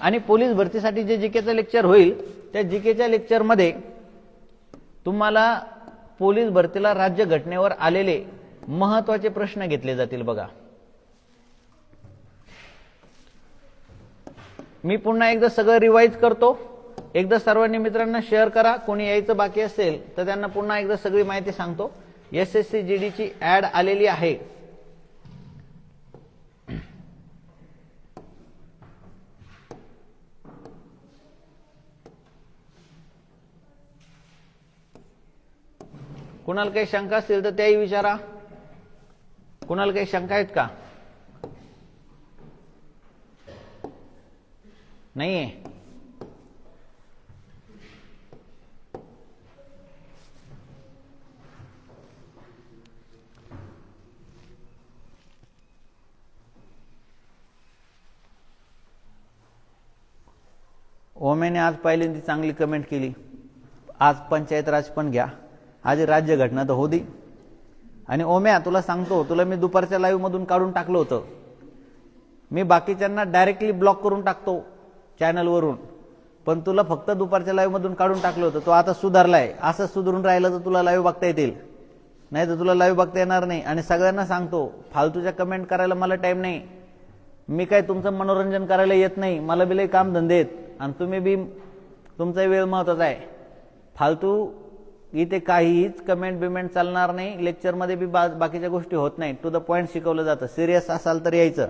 आणि पोलीस भरतीसाठी जे जीकेचं लेक्चर होईल त्या जीकेच्या लेक्चरमध्ये तुम्हाला पोलीस भरतीला राज्य घटनेवर आलेले महत्त्वाचे प्रश्न घेतले जातील बघा. मी पुन्हा एकदा सगळं रिवाइज करतो. एकदा सर्वांनी मित्रांना शेअर करा. कोणी यायचं बाकी असेल तर त्यांना पुन्हा एकदा सगळी माहिती सांगतो. एसएससी जीडीची ऍड आलेली आहे. कुणाला काही शंका असेल तर त्याही विचारा. कुणाला काही शंका आहेत का? नाहीये? ओमेने आज पहिल्यांदा चांगली कमेंट केली. आज पंचायत राज पण घ्या. आज राज्य घटना तर होती. आणि ओम्या तुला सांगतो, तुला मी दुपारच्या लाईव्ह मधून काढून टाकलं होतं. मी बाकीच्यांना डायरेक्टली ब्लॉक करून टाकतो चॅनलवरून, पण तुला फक्त दुपारच्या लाईव्ह मधून काढून टाकलं होतं. तो आता सुधारलाय. असं सुधारून राहिलं तर तुला लाईव्ह बघता येतील, नाही तर तुला लाईव्ह बघता येणार नाही. आणि सगळ्यांना सांगतो, फालतूच्या कमेंट करायला मला टाइम नाही. मी काय तुमचं मनोरंजन करायला येत नाही. मला बी लई काम धंदे आहेत आणि तुम्ही बी तुमचा वेळ महत्वाचा आहे. फालतू इथे काहीच कमेंट बिमेंट चालणार नाही. लेक्चरमध्ये बी बाकीच्या गोष्टी होत नाही. टू द पॉइंट शिकवलं जातं. सिरियस असाल तर यायचं,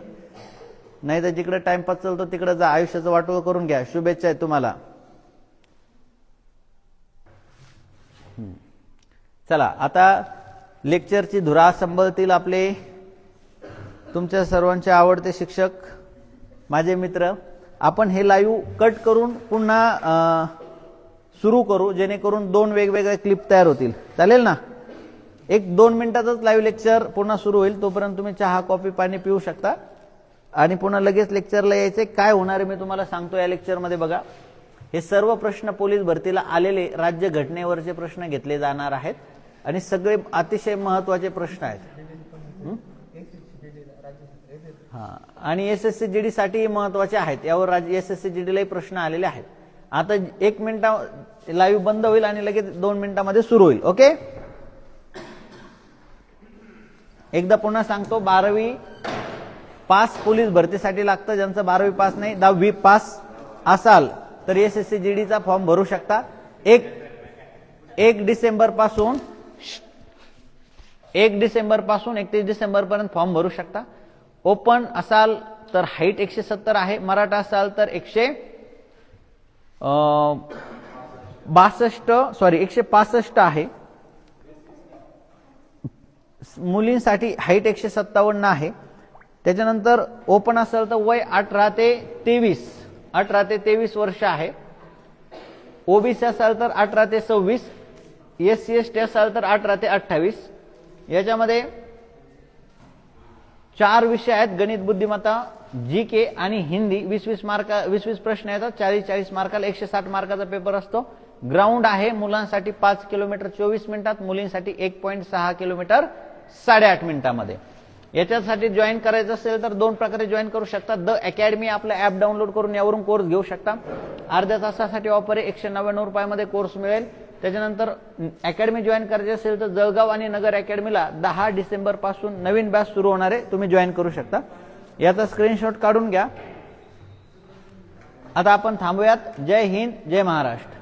नाही तर जिकडे टाइमपास चालतो तिकडे जा. आयुष्याचं वाटोळं करून घ्या. शुभेच्छा आहेत तुम्हाला. चला आता लेक्चरची धुरा सांभाळतील आपले तुमच्या सर्वांचे आवडते शिक्षक, माझे मित्र. आपण हे लाईव्ह कट करून पुन्हा सुरू करू, जेणेकरून 2 वेगवेगळे क्लिप तयार होतील. चालेल ना? 1-2 मिनिटातच लाईव्ह लेक्चर पुन्हा सुरू होईल. तोपर्यंत तुम्ही चहा कॉफी पाणी पिऊ शकता आणि पुन्हा लगेच लेक्चरला यायचे. काय होणार आहे मी तुम्हाला सांगतो या लेक्चरमध्ये. बघा, हे सर्व प्रश्न पोलीस भरतीला आलेले राज्य घटनेवरचे प्रश्न घेतले जाणार आहेत आणि सगळे अतिशय महत्त्वाचे प्रश्न आहेत. आणि एसएससी जीडी साठी महत्त्वाचे आहेत. यावर एसएससी जीडीलाही प्रश्न आलेले आहेत. आता 1 मिनिटा लाईव्ह बंद होईल आणि लगेच 2 मिनिटांमध्ये सुरू होईल. ओके, एकदा पुन्हा सांगतो, 12वी पास पोलीस भरतीसाठी लागतं. ज्यांचं 12वी पास नाही, 10वी पास असाल तर एसएससी जीडीचा फॉर्म भरू शकता. 1 डिसेंबर पासून 31 डिसेंबर पर्यंत फॉर्म भरू शकता. ओपन असाल तर हाईट 170 आहे. मराठा असाल तर 165 आहे. मुलींसाठी हाईट 157 आहे. त्याच्यानंतर ओपन असेल तर वय 18 ते 23 वर्ष आहे. ओबीसी असाल तर 18 ते 26. एससी एसटी असाल तर 18 ते 28. याच्यामध्ये 4 विषय आहेत: गणित, बुद्धिमत्ता, जीके आणि हिंदी. 20 प्रश्न येतात. 40 मार्काला 160 मार्काचा पेपर असतो. ग्राउंड आहे मुलांसाठी 5 किलोमीटर 24 मिनिटात, मुलींसाठी 1.6 किलोमीटर 8.5 मिनिटांमध्ये. याच्यासाठी जॉईन करायचं असेल तर 2 प्रकारे जॉईन करू शकता. द अकॅडमी आपलं ऍप डाउनलोड करून यावरून कोर्स घेऊ शकता. अर्ध्या तासासाठी ऑफर आहे. 199 रुपयामध्ये कोर्स मिळेल. त्याच्यानंतर अकॅडमी जॉईन करायची असेल तर जळगाव आणि नगर अकॅडमीला 10 डिसेंबर पासून नवीन बॅच सुरू होणार आहे. तुम्ही जॉईन करू शकता. याचा स्क्रीनशॉट काढून घ्या. आता आपण थांबूयात. जय हिंद, जय महाराष्ट्र.